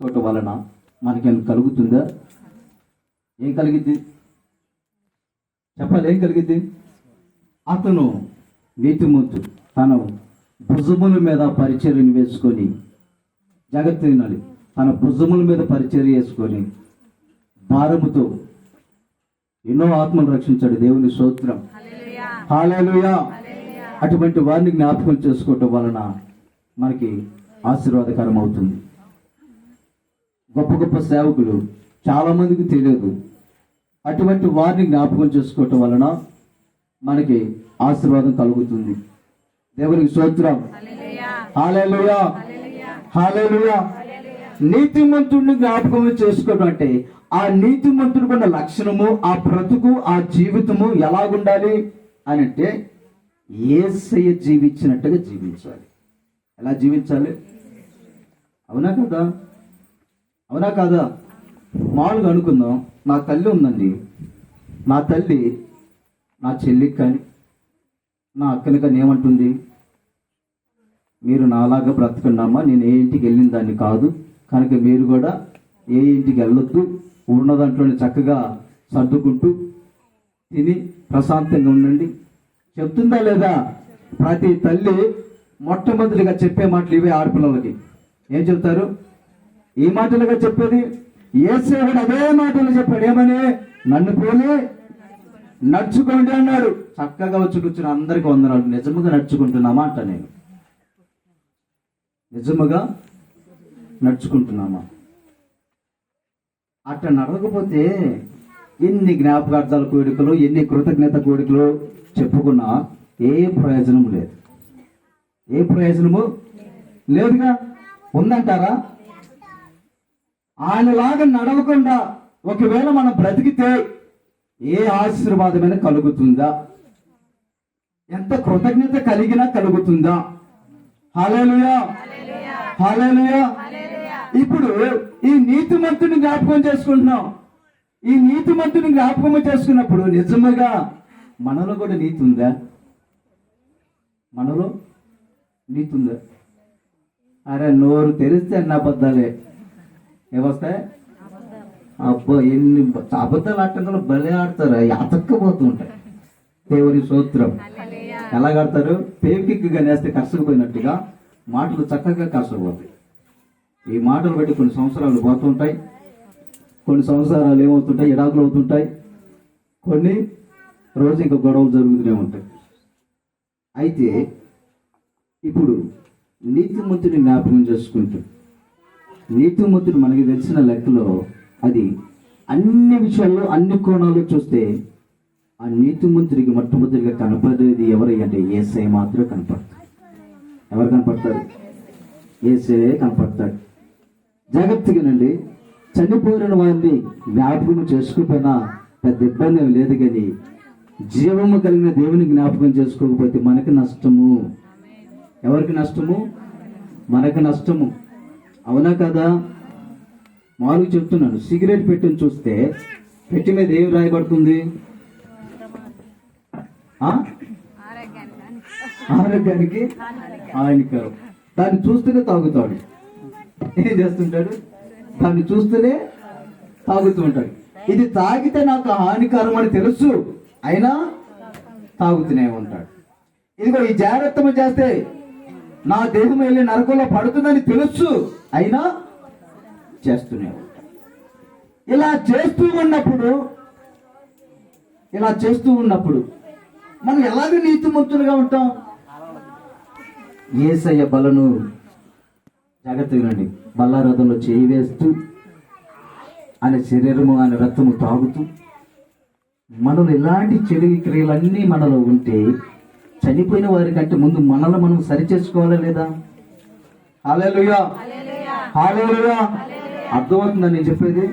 చేసుకోవటం వలన మనకేం కలుగుతుందా? ఏం కలిగిద్ది చెప్పాలి? ఏం కలిగిద్ది? అతను నీతిమంతుడు తన భుజముల మీద పరిచర్యను వేసుకొని, జాగ్రత్త వినాలి, తన భుజముల మీద పరిచర్య వేసుకొని భారముతో ఎన్నో ఆత్మను రక్షించాడు. దేవుని స్తోత్రం, హల్లెలూయా. అటువంటి వారిని జ్ఞాపకం చేసుకోవటం వలన మనకి ఆశీర్వాదకరం అవుతుంది. గొప్ప గొప్ప సేవకులు చాలా మందికి తెలియదు. అటువంటి వారిని జ్ఞాపకం చేసుకోవటం వలన మనకి ఆశీర్వాదం కలుగుతుంది. దేవునికి స్తోత్రం, హల్లెలూయా, హల్లెలూయా. నీతిమంతుడిని జ్ఞాపకం చేసుకోవడం అంటే ఆ నీతిమంతుడికి ఉన్న లక్షణము, ఆ బ్రతుకు, ఆ జీవితము ఎలాగుండాలి అని అంటే యేసయ్య జీవించినట్టుగా జీవించాలి. ఎలా జీవించాలి? అవునా కదా? అవునా కాదా? మామూలుగా అనుకుందాం, నా తల్లి ఉందండి. నా తల్లి నా చెల్లికి కానీ నా అక్కని కానీ ఏమంటుంది? మీరు నాలాగా బ్రతకండమ్మా, నేను ఏ ఇంటికి వెళ్ళిన దాన్ని కాదు, కనుక మీరు కూడా ఏ ఇంటికి వెళ్ళొద్దు, ఉన్న దాంట్లోనే చక్కగా సర్దుకుంటూ తిని ప్రశాంతంగా ఉండండి చెప్తుందా లేదా? ప్రతి తల్లి మొట్టమొదటిగా చెప్పే మాటలు ఇవే. ఆడపిల్లలకి ఏం చెప్తారు? ఈ మాటలుగా చెప్పేది. యేసేవుడు అదే మాటలు చెప్పాడు. ఏమని? నన్ను పోలి నడుచుకోండి అన్నాడు. చక్కగా వచ్చి కూర్చుని అందరికీ వందనాలు. నిజముగా నడుచుకుంటున్నామా అంట. నేను నిజముగా నడుచుకుంటున్నామా? అట్లా నడవకపోతే ఎన్ని జ్ఞాపకార్థాల కోరికలు, ఎన్ని కృతజ్ఞత కోరికలు చెప్పుకున్నా ఏ ప్రయోజనం లేదు. ఏ ప్రయోజనము లేదుగా. ఉందంటారా? ఆయనలాగా నడవకుండా ఒకవేళ మనం బ్రతికితే ఏ ఆశీర్వాదమైనా కలుగుతుందా? ఎంత కృతజ్ఞత కలిగినా కలుగుతుందా? హల్లెలూయా, హల్లెలూయా. ఇప్పుడు ఈ నీతిమంతుని జ్ఞాపకం చేసుకుంటున్నాం. ఈ నీతిమంతుని జ్ఞాపకం చేసుకున్నప్పుడు నిజముగా మనలో కూడా నీతి ఉందా? మనలో నీతి ఉందా? అరే నోరు తెరిస్తే అన్ని అబద్ధాలే ఏవస్తాయి. అబ్బా ఎన్ని అబద్ధాలు ఆటంలో బలే ఆడతారు, అతక్కపోతూ ఉంటాయి. దేవుని స్తోత్రం. ఎలాగడతారు? పేరుకి గనేస్తే కసకపోయినట్టుగా మాటలు చక్కగా కసకపోతాయి. ఈ మాటలు బట్టి కొన్ని సంవత్సరాలు పోతుంటాయి, కొన్ని సంవత్సరాలు ఏమవుతుంటాయి? ఎడాకులు అవుతుంటాయి, కొన్ని రోజు ఇంకా గొడవలు జరుగుతూనే ఉంటాయి. అయితే ఇప్పుడు నీతిమంతుని జ్ఞాపకం చేసుకుంటూ, నీతిమంతుడు మనకి తెలిసిన లెక్కలో అది అన్ని విషయాల్లో అన్ని కోణాలు చూస్తే ఆ నీతిమంతుడికి మొట్టమొదటిగా కనపడేది ఎవరు అంటే యేసయ్య మాత్రమే కనపడతాడు. ఎవరు కనపడతారు? యేసయ్య కనపడతాడు. జాగ్రత్తగానండి. చనిపోయిన వారిని జ్ఞాపకం చేసుకోకపోయినా పెద్ద ఇబ్బంది ఏమి లేదు, కానీ జీవము కలిగిన దేవుని జ్ఞాపకం చేసుకోకపోతే మనకి నష్టము. ఎవరికి నష్టము? మనకు నష్టము. అవునా కదా? మామూలుగా చెప్తున్నాను. సిగరెట్ పెట్టిని చూస్తే పెట్టి మీద ఏం రాయబడుతుంది? ఆరోగ్యానికి హానికరం. దాన్ని చూస్తూనే తాగుతాడు. ఏం చేస్తుంటాడు? దాన్ని చూస్తూనే తాగుతూ ఉంటాడు. ఇది తాగితే నాకు హానికరం అని తెలుసు, అయినా తాగుతూనే ఉంటాడు. ఇదిగో ఈ జాగ్రత్త చేస్తే నా దేహం వెళ్ళి నరకంలో పడుతుందని తెలుసు, అయినా చేస్తూనే ఉంటాడు. ఇలా చేస్తూ ఉన్నప్పుడు మనం ఎలాగ నీతిమంతులుగా ఉంటాం? యేసయ్య బలను జాగ్రత్తగా రండి. బల్లారథంలో చేయి వేస్తూ ఆయన శరీరము, ఆయన రక్తము తాగుతూ మనలో ఎలాంటి చెడు క్రియలన్నీ మనలో ఉంటే చనిపోయిన వారి కంటే ముందు మనల్ని మనం సరి చేసుకోవాలా లేదా? హల్లెలూయా, హల్లెలూయా. అర్థమవుతుందని నేను చెప్పేది?